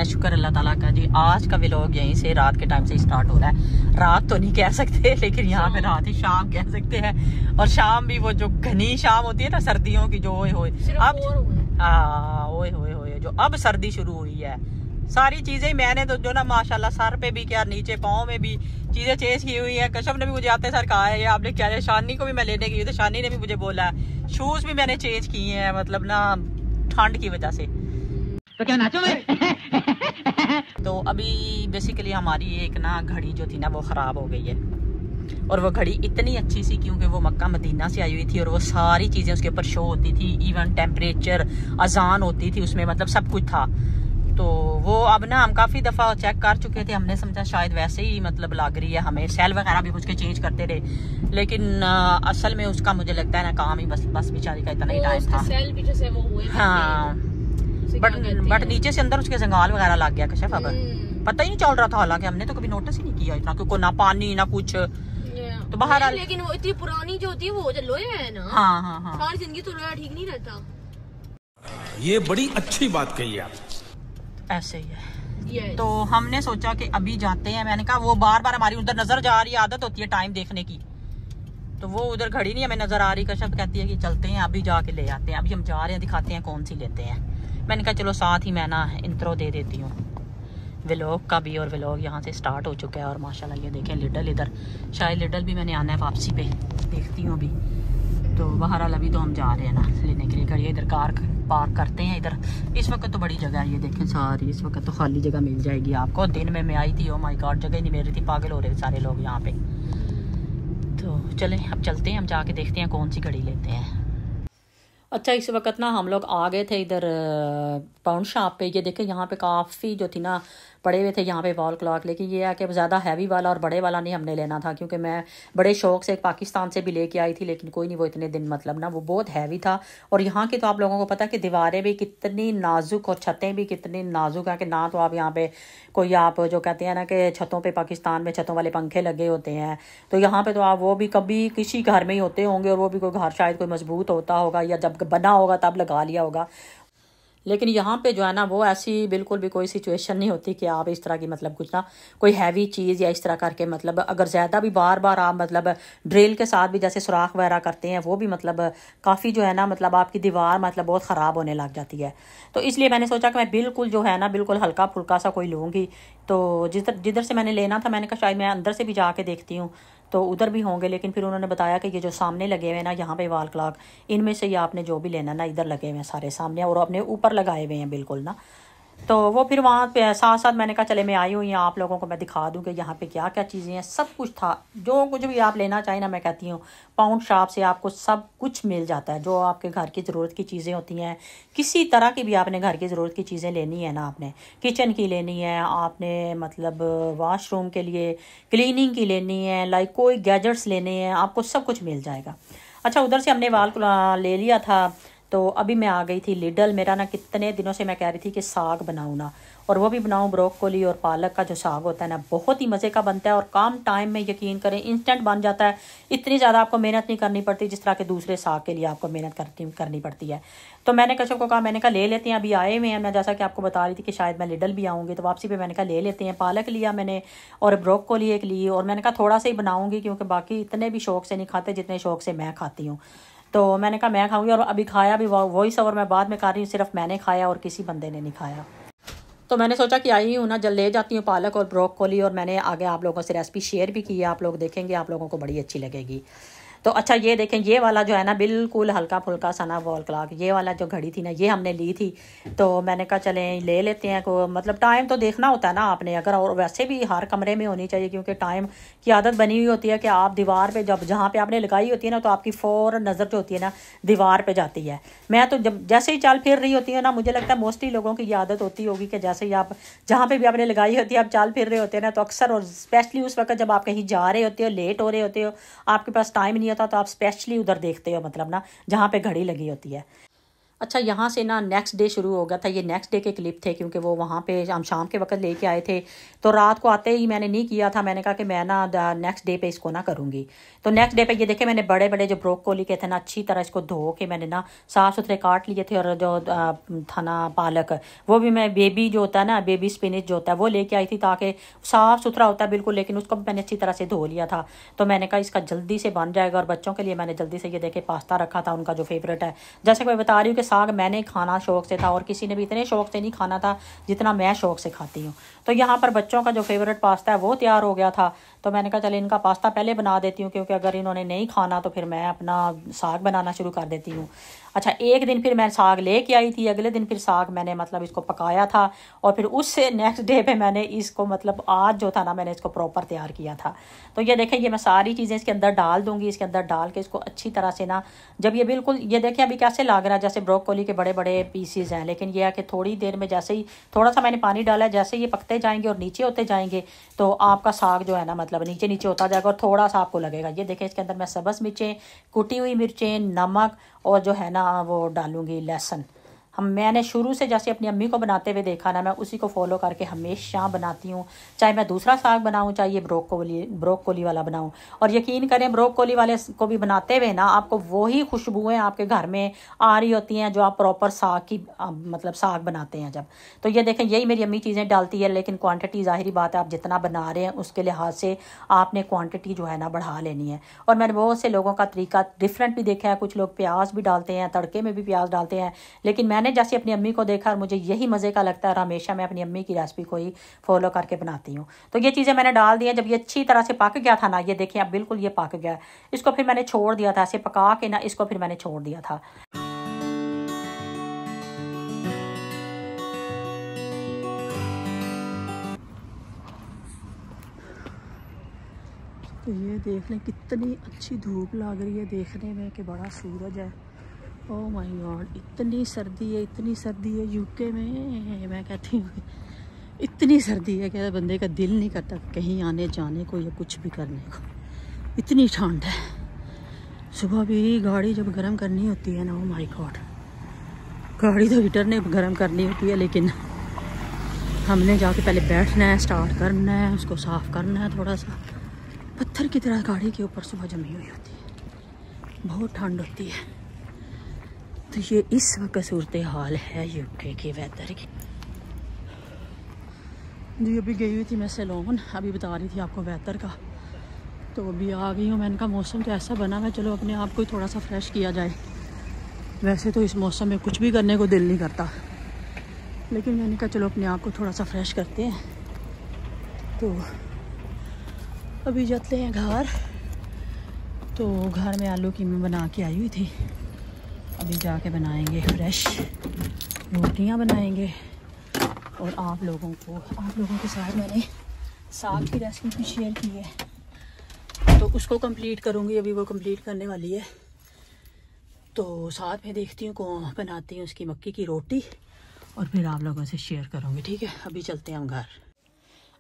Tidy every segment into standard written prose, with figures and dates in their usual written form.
शुक्र अल्लाह ताला का जी। आज का व्लॉग यहीं से रात के टाइम से स्टार्ट हो रहा है। रात तो नहीं कह सकते लेकिन यहाँ पे रात ही शाम कह सकते हैं। और शाम भी वो जो घनी शाम होती है ना सर्दियों की, जो ओए होए अब हाँ ओए होए होए जो अब सर्दी शुरू हुई है। सारी चीजें मैंने तो जो ना माशाल्लाह सर पे भी क्या नीचे पाँव में भी चीजें चेंज की हुई है। कश्यप ने भी मुझे आते सर कहा है ये आपने क्या है। शानी को भी मैं लेने गई तो शानी ने भी मुझे बोला है शूज भी मैंने चेंज किए हैं, मतलब ना ठंड की वजह से। तो क्या नाचो मैं तो अभी बेसिकली हमारी एक ना घड़ी जो थी ना वो ख़राब हो गई है। और वो घड़ी इतनी अच्छी सी क्योंकि वो मक्का मदीना से आई हुई थी और वो सारी चीज़ें उसके ऊपर शो होती थी, इवन टेम्परेचर अजान होती थी उसमें, मतलब सब कुछ था। तो वो अब ना हम काफ़ी दफ़ा चेक कर चुके थे, हमने समझा शायद वैसे ही मतलब लग रही है हमें। सेल वगैरह भी उसके चेंज करते रहे लेकिन असल में उसका मुझे लगता है ना काम ही बस बेचारी का इतना ही टाइम था। सेल पीछे से वो हुए हाँ बट नीचे से अंदर उसके जंगाल वगैरह लग गया कश्यप। अब पता ही नहीं चल रहा था, हालांकि हमने तो कभी नोटिस ही नहीं किया इतना, क्योंकि ना पानी ना कुछ। तो बाहर लेकिन वो इतनी पुरानी जो होती है वो लोहे है ना। हाँ हाँ हाँ सारी जिंदगी तो लोहा ठीक नहीं रहता। ये बड़ी अच्छी बात कही आप। ऐसे ही है। तो हमने सोचा कि अभी जाते हैं। मैंने कहा वो बार बार हमारी उधर नजर जा रही है, आदत होती है टाइम देखने की, तो वो उधर घड़ी नहीं हमें नजर आ रही। कश्यप कहती है कि चलते हैं अभी जाके ले आते हैं। अभी हम जा रहे हैं, दिखाते हैं कौन सी लेते हैं। मैंने कहा चलो साथ ही मैं ना इंट्रो दे देती हूँ व्लॉग का भी। और व्लॉग यहाँ से स्टार्ट हो चुका है और माशाल्लाह ये देखें लिडल इधर, शायद लिडल भी मैंने आना है वापसी पे, देखती हूँ अभी। तो बहरहाल अभी तो हम जा रहे हैं ना लेने के लिए घड़ी। इधर कार पार्क करते हैं इधर। इस वक्त तो बड़ी जगह है, ये देखें सारी इस वक्त तो खाली जगह मिल जाएगी आपको। दिन में मैं आई थी, ओ माय गॉड जगह ही नहीं मिल रही थी, पागल हो रहे थे सारे लोग यहाँ पे। तो चलें अब चलते हैं, हम जाके देखते हैं कौन सी घड़ी लेते हैं। अच्छा इस वक्त ना हम लोग आ गए थे इधर पाउंड शॉप पे। ये देखें यहाँ पे काफ़ी जो थी ना पड़े हुए थे यहाँ पे वॉल क्लॉक, लेकिन ये है कि ज़्यादा हैवी वाला और बड़े वाला नहीं हमने लेना था, क्योंकि मैं बड़े शौक से पाकिस्तान से भी लेके आई थी, लेकिन कोई नहीं वो इतने दिन मतलब ना वो बहुत हैवी था। और यहाँ की तो आप लोगों को पता है कि दीवारें भी कितनी नाजुक और छतें भी कितनी नाजुक हैं कि ना तो आप यहाँ पे कोई आप जो कहते हैं ना कि छतों पे पाकिस्तान में छतों वाले पंखे लगे होते हैं, तो यहाँ पे तो आप वो भी कभी किसी घर में ही होते होंगे, और वो भी कोई घर शायद कोई मजबूत होता होगा या जब बना होगा तब लगा लिया होगा। लेकिन यहाँ पे जो है ना वो ऐसी बिल्कुल भी कोई सिचुएशन नहीं होती कि आप इस तरह की मतलब कुछ ना कोई हैवी चीज़ या इस तरह करके मतलब अगर ज़्यादा भी बार बार आप मतलब ड्रिल के साथ भी जैसे सुराख वगैरह करते हैं वो भी मतलब काफ़ी जो है ना मतलब आपकी दीवार मतलब बहुत ख़राब होने लग जाती है। तो इसलिए मैंने सोचा कि मैं बिल्कुल जो है ना बिल्कुल हल्का फुल्का सा कोई लूँगी। तो जिधर से मैंने लेना था मैंने कहा शायद मैं अंदर से भी जाके देखती हूँ तो उधर भी होंगे, लेकिन फिर उन्होंने बताया कि ये जो सामने लगे हुए हैं ना यहाँ पे वॉल क्लॉक, इनमें से ही आपने जो भी लेना ना इधर लगे हुए हैं सारे सामने और अपने ऊपर लगाए हुए हैं बिल्कुल ना। तो वो फिर वहाँ पे साथ साथ मैंने कहा चले मैं आई हूँ यहाँ आप लोगों को मैं दिखा दूँ कि यहाँ पे क्या क्या चीज़ें हैं। सब कुछ था, जो कुछ भी आप लेना चाहें ना, मैं कहती हूँ पाउंड शॉप से आपको सब कुछ मिल जाता है। जो आपके घर की ज़रूरत की चीज़ें होती हैं, किसी तरह की भी आपने घर की ज़रूरत की चीज़ें लेनी है ना, आपने किचन की लेनी है, आपने मतलब वाशरूम के लिए क्लीनिंग की लेनी है, लाइक कोई गैजेट्स लेने हैं, आपको सब कुछ मिल जाएगा। अच्छा उधर से हमने वाल ले लिया था। तो अभी मैं आ गई थी लिडल। मेरा ना कितने दिनों से मैं कह रही थी कि साग बनाऊँ ना, और वो भी बनाऊँ ब्रोकोली और पालक का जो साग होता है ना, बहुत ही मज़े का बनता है और कम टाइम में यकीन करें इंस्टेंट बन जाता है। इतनी ज़्यादा आपको मेहनत नहीं करनी पड़ती जिस तरह के दूसरे साग के लिए आपको मेहनत करनी पड़ती है। तो मैंने कश्यप को कहा, मैंने कहा ले लेते हैं, अभी आए हुए हैं। मैं जैसा कि आपको बता रही थी कि शायद मैं लिडल भी आऊँगी, तो वापसी पे मैंने कहा ले लेते हैं। पालक लिया मैंने और ब्रोकोली एक ली, और मैंने कहा थोड़ा सा ही बनाऊँगी क्योंकि बाकी इतने भी शौक से नहीं खाते जितने शौक से मैं खाती हूँ। तो मैंने कहा मैं खाऊंगी, और अभी खाया भी वॉइस ओवर मैं बाद में कर रही हूँ, सिर्फ मैंने खाया और किसी बंदे ने नहीं खाया। तो मैंने सोचा कि आई हूँ ना जल ले जाती हूँ पालक और ब्रोकोली, और मैंने आगे आप लोगों से रेसिपी शेयर भी की है, आप लोग देखेंगे आप लोगों को बड़ी अच्छी लगेगी। तो अच्छा ये देखें ये वाला जो है ना बिल्कुल हल्का फुल्का सा ना वॉल क्लॉक, ये वाला जो घड़ी थी ना ये हमने ली थी। तो मैंने कहा चलें ले लेते हैं, को मतलब टाइम तो देखना होता है ना आपने अगर, और वैसे भी हर कमरे में होनी चाहिए क्योंकि टाइम की आदत बनी हुई होती है कि आप दीवार पे जब जहाँ पे आपने लगाई होती है ना तो आपकी फ़ौरन नज़र जो होती है ना दीवार पे जाती है। मैं तो जब जैसे ही चल फिर रही होती है ना, मुझे लगता है मोस्टली लोगों की ये आदत होती होगी कि जैसे ही आप जहाँ पे भी आपने लगाई होती है आप चल फिर रहे होते हैं ना, तो अक्सर और स्पेशली उस वक्त जब आप कहीं जा रहे होते हो, लेट हो रहे होते हो, आपके पास टाइम नहीं होता, तो आप स्पेशली उधर देखते हो मतलब ना जहाँ पे घड़ी लगी होती है। अच्छा, यहाँ से ना नेक्स्ट डे शुरू हो गया था। ये नेक्स्ट डे के क्लिप थे क्योंकि वो वहाँ पे हम शाम के वक्त लेके आए थे, तो रात को आते ही मैंने नहीं किया था। मैंने कहा कि मैं ना नेक्स्ट डे पे इसको ना करूँगी। तो नेक्स्ट डे पे ये देखे मैंने बड़े बड़े जो ब्रोकोली के थे ना, अच्छी तरह इसको धो के मैंने ना साफ़ सुथरे काट लिए थे। और जो था ना पालक, वो भी मैं बेबी जो होता है ना, बेबी स्पिनिच जो होता है वो लेके आई थी, ताकि साफ़ सुथरा होता है बिल्कुल, लेकिन उसको भी मैंने अच्छी तरह से धो लिया था। तो मैंने कहा इसका जल्दी से बन जाएगा। और बच्चों के लिए मैंने जल्दी से ये देखे पास्ता रखा था, उनका जो फेवरेट है। जैसे कि मैं बता रही हूँ कि साग मैंने खाना शौक से था और किसी ने भी इतने शौक से नहीं खाना था जितना मैं शौक से खाती हूँ। तो यहाँ पर बच्चों का जो फेवरेट पास्ता है वो तैयार हो गया था। तो मैंने कहा चले इनका पास्ता पहले बना देती हूँ, क्योंकि अगर इन्होंने नहीं खाना तो फिर मैं अपना साग बनाना शुरू कर देती हूँ। अच्छा, एक दिन फिर मैं साग लेके आई थी, अगले दिन फिर साग मैंने मतलब इसको पकाया था। और फिर उससे नेक्स्ट डे पे मैंने इसको मतलब आज जो था ना मैंने इसको प्रॉपर तैयार किया था। तो ये देखें, ये मैं सारी चीज़ें इसके अंदर डाल दूँगी। इसके अंदर डाल के इसको अच्छी तरह से ना, जब ये बिल्कुल ये देखें अभी कैसे लग रहा है जैसे ब्रोकोली के बड़े बड़े पीसीज हैं, लेकिन यह है कि थोड़ी देर में जैसे ही थोड़ा सा मैंने पानी डाला है, जैसे ये पकते जाएंगे और नीचे होते जाएंगे तो आपका साग जो है ना मतलब नीचे नीचे होता जाएगा और थोड़ा सा आपको लगेगा। ये देखें, इसके अंदर मैं सब्ज़ मिर्चें, कुटी हुई मिर्चें, नमक और जो है ना वो डालूंगी लहसुन। मैंने शुरू से जैसे अपनी अम्मी को बनाते हुए देखा ना, मैं उसी को फॉलो करके हमेशा बनाती हूँ। चाहे मैं दूसरा साग बनाऊँ, चाहे ये ब्रोकोली वाला बनाऊँ। और यकीन करें, ब्रोकोली वाले को भी बनाते हुए ना आपको वही खुशबुएं आपके घर में आ रही होती हैं जो आप प्रॉपर साग की मतलब साग बनाते हैं जब। तो ये देखें, यही मेरी अम्मी चीज़ें डालती है, लेकिन क्वान्टिटी ज़ाहिरी बात है आप जितना बना रहे हैं उसके लिहाज से आपने क्वान्टिटी जो है ना बढ़ा लेनी है। और मैंने बहुत से लोगों का तरीका डिफरेंट भी देखा है। कुछ लोग प्याज भी डालते हैं, तड़के में भी प्याज डालते हैं, लेकिन मैंने जैसे अपनी अम्मी को देखा और मुझे यही मज़े का लगता है और हमेशा मैं अपनी अम्मी की रेसिपी को ही फॉलो करके बनाती हूँ। तो ये चीज़ें मैंने डाल दी हैं। जब ये अच्छी तरह से पक गया था ना, ये देखिए अब बिल्कुल ये पक गया। इसको फिर मैंने छोड़ दिया था, ऐसे पका के ना इसको फिर मैंने छोड़ दिया था। तो ये देख लें कितनी अच्छी धूप लग रही है देखने में कि बड़ा सूरज है। ओह माय गॉड, इतनी सर्दी है, इतनी सर्दी है यूके में। मैं कहती हूँ इतनी सर्दी है कि बंदे का दिल नहीं करता कहीं आने जाने को या कुछ भी करने को, इतनी ठंड है। सुबह भी गाड़ी जब गर्म करनी होती है ना, ओह माय गॉड, गाड़ी तो हीटर ने गर्म करनी होती है, लेकिन हमने जाके पहले बैठना है, स्टार्ट करना है, उसको साफ़ करना है। थोड़ा सा पत्थर की तरह गाड़ी के ऊपर सुबह जमी हुई होती है, बहुत ठंड होती है। तो ये इस वक्त सूरत हाल है यूके के वेदर की। जी अभी गई हुई थी मैं सैलून, अभी बता रही थी आपको वेदर का। तो अभी आ गई हूँ। मैंने कहा मौसम तो ऐसा बना हुआ है, चलो अपने आप को ही थोड़ा सा फ्रेश किया जाए। वैसे तो इस मौसम में कुछ भी करने को दिल नहीं करता, लेकिन मैंने कहा चलो अपने आप को थोड़ा सा फ्रेश करते हैं। तो अभी जाते हैं घर। तो घर में आलू कीमा बना के आई हुई थी, अभी जाके बनाएंगे फ्रेश रोटियां बनाएंगे। और आप लोगों के साथ मैंने साग की रेसिपी भी शेयर की है, तो उसको कंप्लीट करूँगी। अभी वो कंप्लीट करने वाली है, तो साथ में देखती हूँ कौन बनाती हूँ उसकी मक्की की रोटी, और फिर आप लोगों से शेयर करूँगी। ठीक है, अभी चलते हैं हम घर।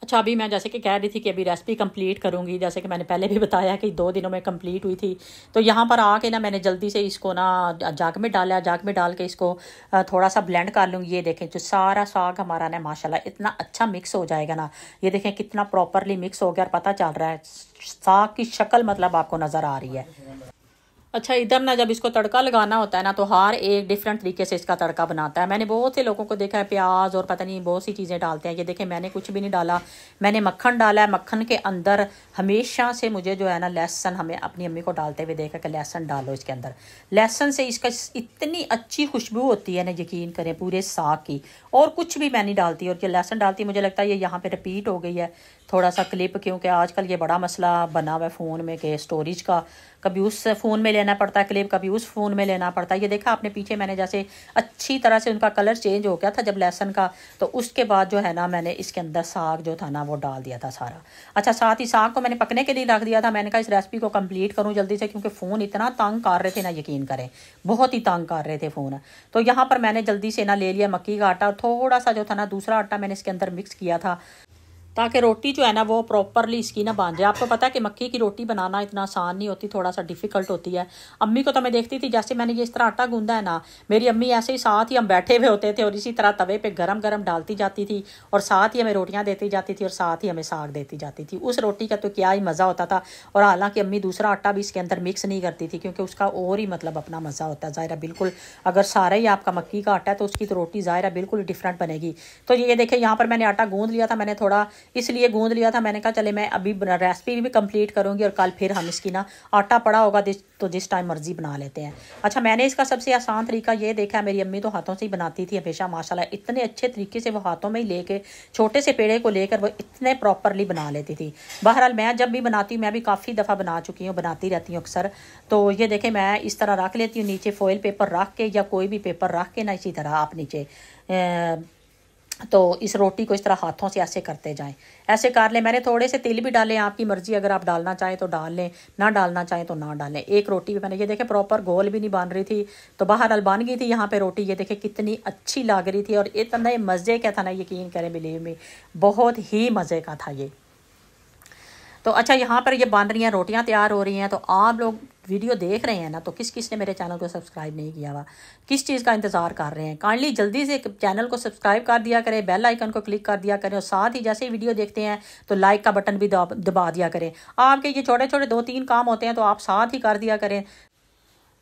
अच्छा, अभी मैं जैसे कि कह रही थी कि अभी रेसिपी कंप्लीट करूँगी, जैसे कि मैंने पहले भी बताया कि 2 दिनों में कंप्लीट हुई थी। तो यहाँ पर आके ना मैंने जल्दी से इसको ना जग में डाला, जग में डाल के इसको थोड़ा सा ब्लेंड कर लूँगी। ये देखें जो सारा साग हमारा ना माशाल्लाह इतना अच्छा मिक्स हो जाएगा ना, ये देखें कितना प्रॉपरली मिक्स हो गया और पता चल रहा है साग की शक्ल मतलब आपको नज़र आ रही है। अच्छा, इधर ना जब इसको तड़का लगाना होता है ना, तो हर एक डिफरेंट तरीके से इसका तड़का बनाता है। मैंने बहुत से लोगों को देखा है प्याज और पता नहीं बहुत सी चीज़ें डालते हैं। ये देखें मैंने कुछ भी नहीं डाला, मैंने मक्खन डाला है। मक्खन के अंदर हमेशा से मुझे जो है ना लहसुन, हमें अपनी अम्मी को डालते हुए देखा कि लहसुन डालो इसके अंदर। लहसुन से इसका इतनी अच्छी खुशबू होती है ना, यकीन करें पूरे साग की। और कुछ भी मैं नहीं डालती, और जो लहसुन डालती मुझे लगता है ये यहाँ पर रिपीट हो गई है थोड़ा सा क्लिप, क्योंकि आजकल ये बड़ा मसला बना हुआ है फ़ोन में कि स्टोरेज का, कभी उस फ़ोन में लेना पड़ता है क्लिप, कभी उस फ़ोन में लेना पड़ता है। ये देखा आपने पीछे मैंने जैसे अच्छी तरह से उनका कलर चेंज हो गया था जब लहसुन का, तो उसके बाद जो है ना मैंने इसके अंदर साग जो था ना वो डाल दिया था सारा। अच्छा, साथ ही साग को मैंने पकने के लिए रख दिया था। मैंने कहा इस रेसिपी को कंप्लीट करूँ जल्दी से, क्योंकि फ़ोन इतना तंग कर रहे थे ना, यकीन करें बहुत ही तंग कर रहे थे फ़ोन। तो यहाँ पर मैंने जल्दी से ना ले लिया मक्की का आटा, और थोड़ा सा जो था ना दूसरा आटा मैंने इसके अंदर मिक्स किया था। ताकि रोटी जो है ना वो प्रॉपरली इसकी ना बन जाए। आपको पता है कि मक्की की रोटी बनाना इतना आसान नहीं होती, थोड़ा सा डिफिकल्ट होती है। अम्मी को तो मैं देखती थी जैसे मैंने ये इस तरह आटा गूंदा है ना, मेरी अम्मी ऐसे ही साथ ही हम बैठे हुए होते थे और इसी तरह तवे पे गरम गरम डालती जाती थी और साथ ही हमें रोटियां देती जाती थी और साथ ही हमें साग देती जाती थी। उस रोटी का तो क्या ही मज़ा होता था। और हालांकि अम्मी दूसरा आटा भी इसके अंदर मिक्स नहीं करती थी क्योंकि उसका और ही मतलब अपना मज़ा होता है। ज़ाहिर बिल्कुल अगर सारा ही आपका मक्की का आटा है तो उसकी तो रोटी ज़ाहिर बिल्कुल डिफरेंट बनेगी। तो ये देखें यहाँ पर मैंने आटा गूंद लिया था, मैंने थोड़ा इसलिए गूंद लिया था, मैंने कहा चले मैं अभी रेसिपी भी कंप्लीट करूंगी और कल फिर हम इसकी ना आटा पड़ा होगा तो जिस टाइम मर्जी बना लेते हैं। अच्छा, मैंने इसका सबसे आसान तरीका ये देखा है, मेरी अम्मी तो हाथों से ही बनाती थी हमेशा माशाल्लाह, इतने अच्छे तरीके से वो हाथों में ही लेके छोटे से पेड़े को लेकर वो इतने प्रॉपरली बना लेती थी। बहरहाल मैं जब भी बनाती हूँ, मैं भी काफ़ी दफ़ा बना चुकी हूँ, बनाती रहती हूँ अक्सर। तो ये देखें मैं इस तरह रख लेती हूँ, नीचे फॉइल पेपर रख के या कोई भी पेपर रख के ना इसी तरह आप नीचे तो इस रोटी को इस तरह हाथों से ऐसे करते जाएं, ऐसे कर लें। मैंने थोड़े से तिल भी डाले, आपकी मर्जी, अगर आप डालना चाहें तो डाल लें, ना डालना चाहें तो ना डालें। एक रोटी भी मैंने ये देखे प्रॉपर गोल भी नहीं बन रही थी तो बहरहाल बन गई थी यहाँ पे रोटी। ये देखे कितनी अच्छी लग रही थी और इतना मज़े का था ना, यकीन करें बिलीव में, बहुत ही मज़े का था ये। तो अच्छा, यहाँ पर ये बन रही हैं रोटियाँ, तैयार हो रही हैं। तो आप लोग वीडियो देख रहे हैं ना, तो किस किस ने मेरे चैनल को सब्सक्राइब नहीं किया हुआ, किस चीज़ का इंतज़ार कर रहे हैं, काइंडली जल्दी से चैनल को सब्सक्राइब कर दिया करें, बेल आइकन को क्लिक कर दिया करें और साथ ही जैसे ही वीडियो देखते हैं तो लाइक का बटन भी दबा दिया करें। आपके ये छोटे छोटे 2-3 काम होते हैं तो आप साथ ही कर दिया करें।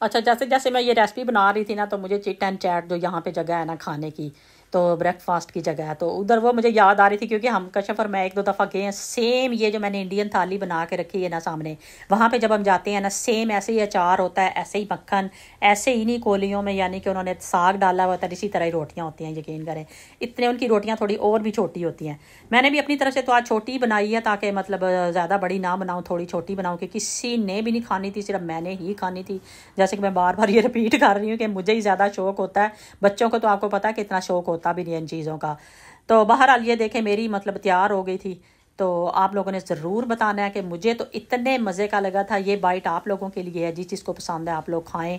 अच्छा, जैसे जैसे मैं ये रेसिपी बना रही थी ना, तो मुझे चिट एंड चैट जो यहाँ पे जगह है ना खाने की, तो ब्रेकफास्ट की जगह है, तो उधर वो मुझे याद आ रही थी क्योंकि हम कश्यप और मैं 1-2 दफ़ा गए हैं। सेम ये जो मैंने इंडियन थाली बना के रखी है ना सामने, वहाँ पे जब हम जाते हैं ना, सेम ऐसे ही अचार होता है, ऐसे ही मक्खन, ऐसे ही नहीं कोलियों में, यानी कि उन्होंने साग डाला हुआ था, इसी तरह ही रोटियाँ होती हैं। यकीन करें इतने उनकी रोटियाँ थोड़ी और भी छोटी होती हैं। मैंने भी अपनी तरफ से तो आज छोटी बनाई है ताकि मतलब ज़्यादा बड़ी ना बनाऊँ, थोड़ी छोटी बनाऊँ कि किसी ने भी नहीं खानी थी, सिर्फ मैंने ही खानी थी। जैसे कि मैं बार बार ये रिपीट कर रही हूँ कि मुझे ही ज़्यादा शौक़ होता है, बच्चों को तो आपको पता है कि इतना शौक़ होता भी नहीं है इन चीज़ों का। तो बहरहाल ये देखें मेरी मतलब तैयार हो गई थी। तो आप लोगों ने ज़रूर बताना है कि मुझे तो इतने मज़े का लगा था। ये बाइट आप लोगों के लिए है, जिस चीज़ को पसंद है आप लोग खाएं,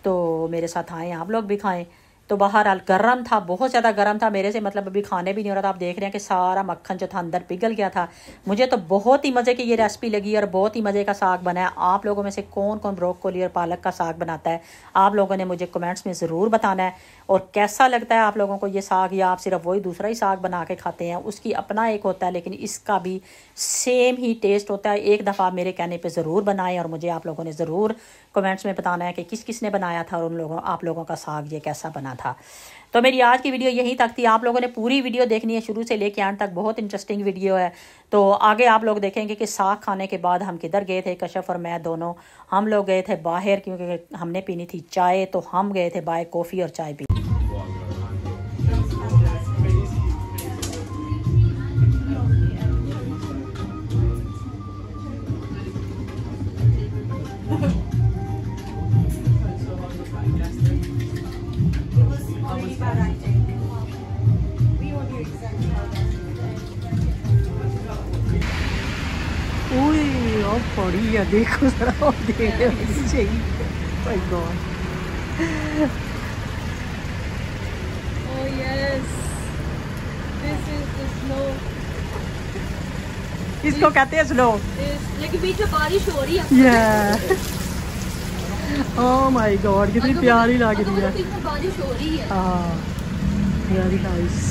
तो मेरे साथ आएँ, आप लोग भी खाएं। तो बहरहाल गर्म था, बहुत ज़्यादा गर्म था, मेरे से मतलब अभी खाने भी नहीं हो रहा था। आप देख रहे हैं कि सारा मक्खन जो था अंदर पिघल गया था। मुझे तो बहुत ही मज़े की ये रेसिपी लगी और बहुत ही मज़े का साग बना है। आप लोगों में से कौन कौन ब्रोकोली और पालक का साग बनाता है, आप लोगों ने मुझे कमेंट्स में ज़रूर बताना है। और कैसा लगता है आप लोगों को ये साग, या आप सिर्फ वही दूसरा ही साग बना के खाते हैं, उसकी अपना एक होता है, लेकिन इसका भी सेम ही टेस्ट होता है। एक दफ़ा मेरे कहने पे ज़रूर बनाएं और मुझे आप लोगों ने ज़रूर कमेंट्स में बताना है कि किस किस ने बनाया था और आप लोगों का साग ये कैसा बना था। तो मेरी आज की वीडियो यहीं तक थी। आप लोगों ने पूरी वीडियो देखनी है शुरू से लेके अंत तक, बहुत इंटरेस्टिंग वीडियो है। तो आगे आप लोग देखेंगे कि साग खाने के बाद हम किधर गए थे, कश्यप और मैं दोनों। हम लोग गए थे बाहर क्योंकि हमने पीनी थी चाय, तो हम गए थे बाहर कॉफ़ी और चाय पी। पड़ी है, देखो जरा, इसको कहते हैं स्नो, लेकिन बीच में बारिश हो रही है। ओह माय गॉड, कितनी प्यारी लग रही है। बारिश हो रही है। हाँ, वेरी नाइस।